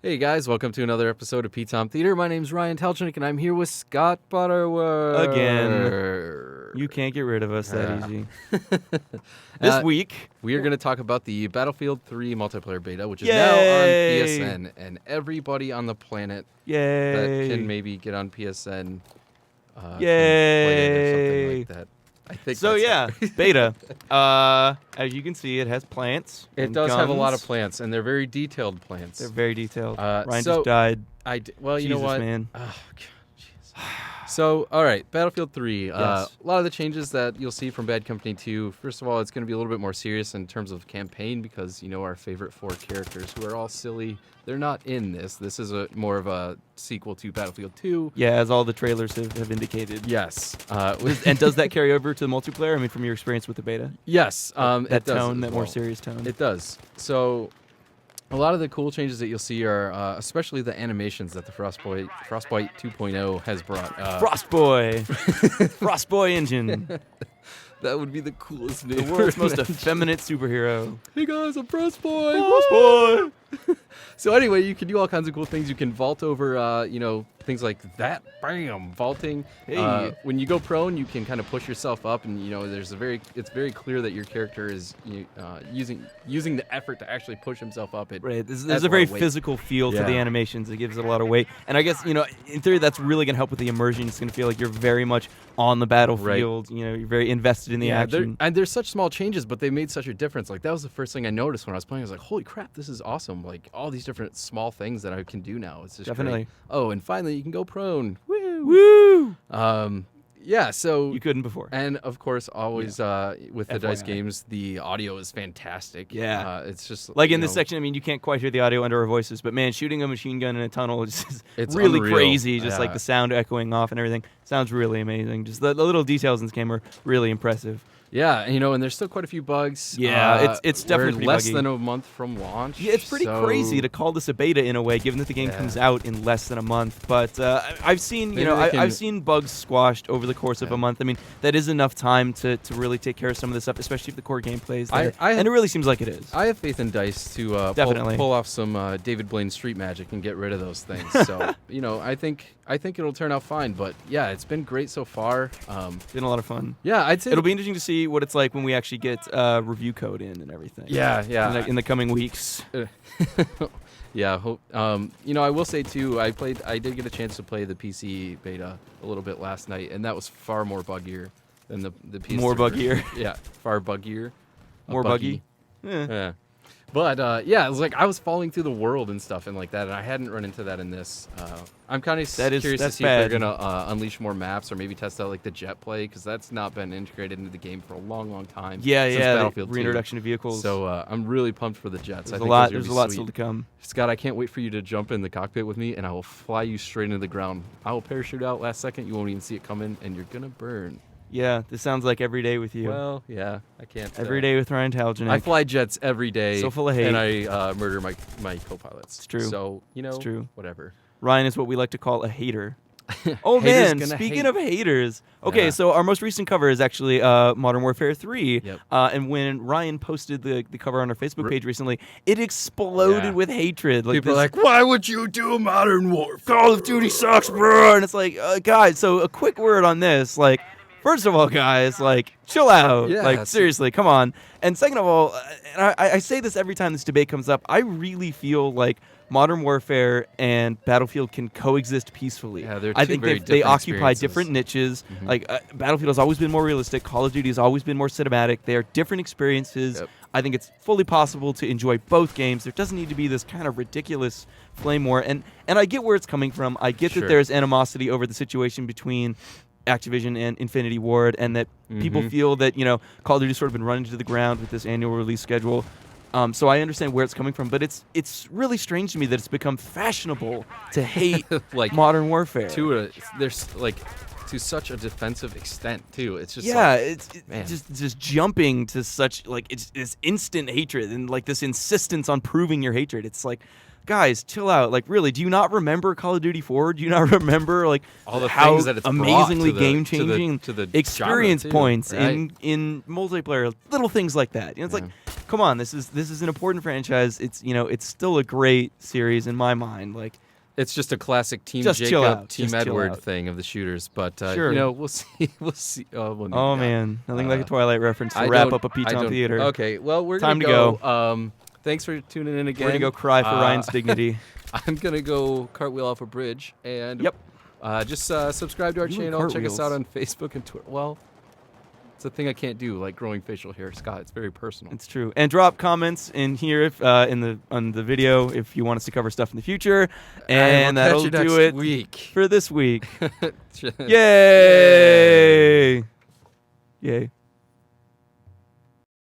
Hey guys, welcome to another episode of PTOM Theater. My name's Ryan Taljonick, and I'm here with Scott Butterworth. Again. You can't get rid of us that easy. This week, we are going to talk about the Battlefield 3 multiplayer beta, which is now on PSN, and everybody on the planet that can maybe get on PSN can play it or something like that. I think so. Beta. As you can see, it has plants. It does have a lot of plants, and they're very detailed plants. They're very detailed. Ryan so just died. Well, you Jesus, know what, man. Oh, jeez. So, all right, Battlefield 3. Yes. A lot of the changes that you'll see from Bad Company 2. First of all, it's going to be a little bit more serious in terms of campaign because, you know, our favorite 4 characters who are all silly, they're not in this. This is more of a sequel to Battlefield 2. Yeah, as all the trailers have indicated. Yes. And does that carry over to the multiplayer? I mean, from your experience with the beta? Yes. That tone, that more serious tone. It does. So a lot of the cool changes that you'll see are especially the animations that the Frostbite 2.0 has brought. Frostboy! Frostboy engine. That would be the coolest name. The world's most effeminate superhero. Hey guys, I'm Frostboy! Frostboy! So anyway, you can do all kinds of cool things. You can vault over, things like that. Bam! Vaulting. Hey. When you go prone, you can kind of push yourself up, and it's very clear that your character is using the effort to actually push himself up. There's a very physical feel to the animations. It gives it a lot of weight, and I guess in theory that's really gonna help with the immersion. It's gonna feel like you're very much on the battlefield. Right. You're very invested in the action. And there's such small changes, but they made such a difference. Like that was the first thing I noticed when I was playing. I was like, holy crap, this is awesome! Like all these different small things that I can do now. It's just definitely. Great. Oh, and finally you can go prone. Woo! Yeah, so you couldn't before. And of course, always with the DICE games, the audio is fantastic. Yeah, it's just like in this section. I mean, you can't quite hear the audio under our voices, but man, shooting a machine gun in a tunnel is it's really unreal. crazy. Just like the sound echoing off and everything sounds really amazing. Just the little details in this game are really impressive. Yeah, and there's still quite a few bugs. Yeah, it's definitely less buggy. than a month from launch. Yeah, it's pretty crazy to call this a beta in a way, given that the game comes out in less than a month. But I've seen, I've seen bugs squashed over the course of a month. I mean, that is enough time to really take care of some of this stuff, especially if the core gameplay is there. And it really seems like it is. I have faith in DICE to pull off some David Blaine street magic and get rid of those things. So, I think it'll turn out fine. But yeah, it's been great so far. It's been a lot of fun. Yeah, I'd say it'll be interesting to see what it's like when we actually get review code in and everything. Yeah. In the coming weeks. Yeah. I will say too, I did get a chance to play the PC beta a little bit last night, and that was far more buggier than the PS3 More buggier. Yeah, far buggier. More buggy. Yeah. But it was like I was falling through the world and stuff and like that, and I hadn't run into that in this. I'm kind of curious to see if they're gonna unleash more maps or maybe test out like the jet play, because that's not been integrated into the game for a long time. Yeah, since Battlefield 2. Reintroduction of vehicles. So I'm really pumped for the jets. There's I think there's a lot still to come. Scott, I can't wait for you to jump in the cockpit with me, and I will fly you straight into the ground. I will parachute out last second. You won't even see it coming, and you're gonna burn. Yeah, this sounds like every day with you. Well, yeah, I can't. Every day with Ryan Taljonick. I fly jets every day. So full of hate. And I murder my co-pilots. It's true. So, it's true. Whatever. Ryan is what we like to call a hater. Oh, man, speaking of haters. Okay, so our most recent cover is actually Modern Warfare 3. Yep. And when Ryan posted the cover on our Facebook page recently, it exploded with hatred. Like people are like, why would you do Modern Warfare? Call of Duty sucks, bro. And it's like, guys, so a quick word on this. Like, first of all, guys, like, chill out. Yeah, like, seriously, come on. And second of all, and I say this every time this debate comes up, I really feel like Modern Warfare and Battlefield can coexist peacefully. Yeah, they're I think they occupy different niches. Mm-hmm. Like, Battlefield has always been more realistic. Call of Duty has always been more cinematic. They are different experiences. Yep. I think it's fully possible to enjoy both games. There doesn't need to be this kind of ridiculous flame war. And I get where it's coming from. I get that there's animosity over the situation between Activision and Infinity Ward, and that people feel that Call of Duty's sort of been run into the ground with this annual release schedule. So I understand where it's coming from, but it's really strange to me that it's become fashionable to hate like Modern Warfare. There's like to such a defensive extent too. It's just it's just jumping to such like it's this instant hatred and like this insistence on proving your hatred. It's like, guys, chill out. Like, really, do you not remember Call of Duty 4? Do you not remember like all the how things that it's amazingly brought game-changing to the experience genre too, points right? in multiplayer, little things like that? It's like come on, this is an important franchise. It's it's still a great series in my mind. Like, it's just a classic Team just chill Jacob, out. Team Just chill Edward out. thing of the shooters. But Sure. we'll see. We'll see. Oh man, nothing like a Twilight reference to I wrap don't- up a I PTOM don't- Theater. Okay, well we're Time gonna to go. Thanks for tuning in again. We're gonna go cry for Ryan's dignity. I'm gonna go cartwheel off a bridge and Yep. just subscribe to our You and channel. Check us cartwheels. out on Facebook and Twitter. Well, it's a thing I can't do, like growing facial hair, Scott. It's very personal. It's true. And drop comments in here if on the video if you want us to cover stuff in the future. And we'll that'll catch you do next it week. for this week. Yay! Yay! Yay.